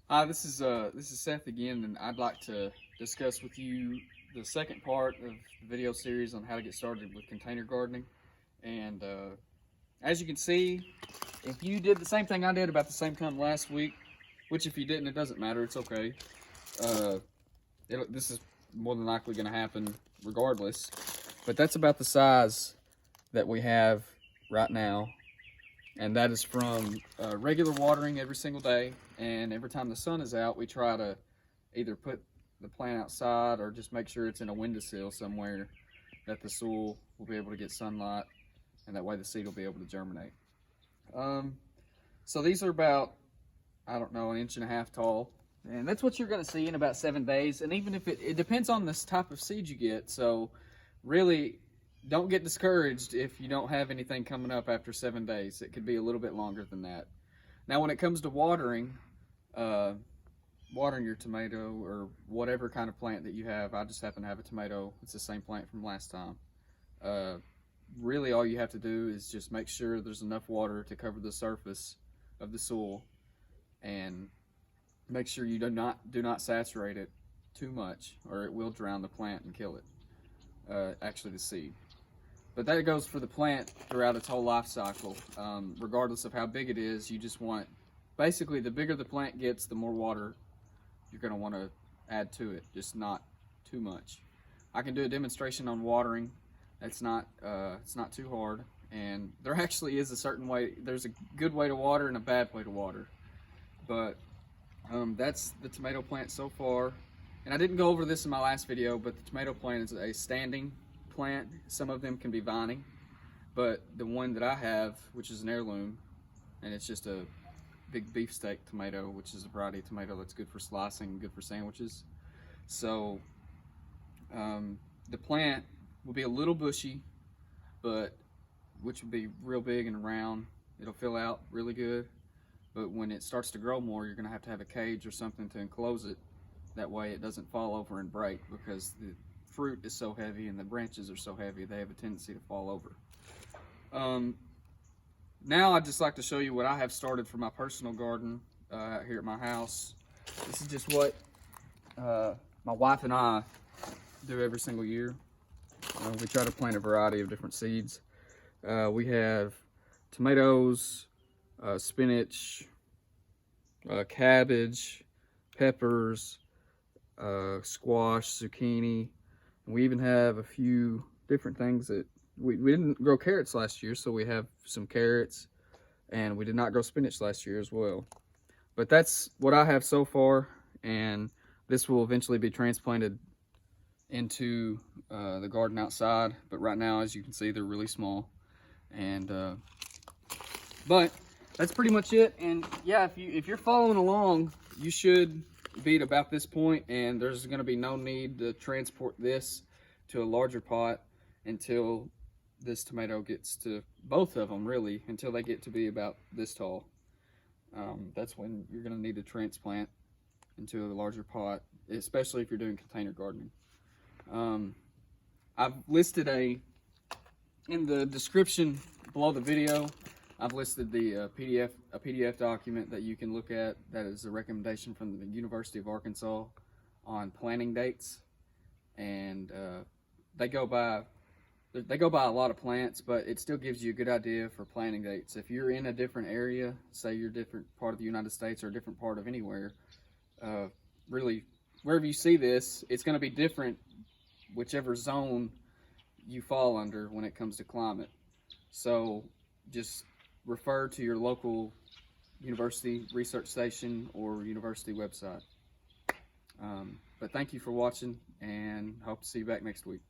Hi, this is Seth again, and I'd like to discuss with you the second part of the video series on how to get started with container gardening. And as you can see, if you did the same thing I did about the same time last week, which if you didn't, it doesn't matter. It's okay. Uh, this is more than likely going to happen regardless. But that's about the size that we have right now, and that is from regular watering every single day. And every time the sun is out, we try to either put the plant outside or just make sure it's in a windowsill somewhere that the soil will be able to get sunlight, and that way the seed will be able to germinate. Um, so these are about, I don't know, an inch and a half tall, and that's what you're going to see in about 7 days. And even if it depends on this type of seed you get, so really don't get discouraged if you don't have anything coming up after 7 days. It could be a little bit longer than that. Now, when it comes to uh, watering your tomato or whatever kind of plant that you have, I just happen to have a tomato. It's the same plant from last time. Uh, Really, all you have to do is just make sure there's enough water to cover the surface of the soil, and make sure you do not saturate it too much, or it will drown the plant and kill it. Actually, the seed. But that goes for the plant throughout its whole life cycle. Regardless of how big it is, you just want, basically, the bigger the plant gets, the more water you're going to want to add to it, just not too much. I can do a demonstration on watering. It's not too hard, and there actually is a certain way. There's a good way to water and a bad way to water. But that's the tomato plant so far. And I didn't go over this in my last video, but the tomato plant is a standing plant. Some of them can be vining, but the one that I have, which is an heirloom, and it's just a big beefsteak tomato, which is a variety of tomato that's good for slicing, good for sandwiches. So the plant will be a little bushy, but which will be real big and round. It'll fill out really good. But when it starts to grow more, you're going to have a cage or something to enclose it. That way it doesn't fall over and break, because the fruit is so heavy and the branches are so heavy, they have a tendency to fall over. Now I'd just like to show you what I have started for my personal garden out here at my house. This is just what my wife and I do every single year. We try to plant a variety of different seeds. We have tomatoes, spinach, cabbage, peppers, squash, zucchini. We even have a few different things that we didn't grow carrots last year, so we have some carrots, and we did not grow spinach last year as well. But that's what I have so far, and this will eventually be transplanted into the garden outside. But right now, as you can see, they're really small. And but that's pretty much it. And yeah, if you're following along, you should be at about this point, and there's going to be no need to transport this to a larger pot until this tomato gets to, both of them really, until they get to be about this tall. That's when you're going to need to transplant into a larger pot, especially if you're doing container gardening. I've listed in the description below the video, I've listed a PDF document that you can look at. That is a recommendation from the University of Arkansas on planting dates, and they go by a lot of plants, but it still gives you a good idea for planting dates. If you're in a different area, say you're a different part of the United States or a different part of anywhere, really, wherever you see this, it's going to be different whichever zone you fall under when it comes to climate. So just refer to your local university research station or university website. But thank you for watching, and hope to see you back next week.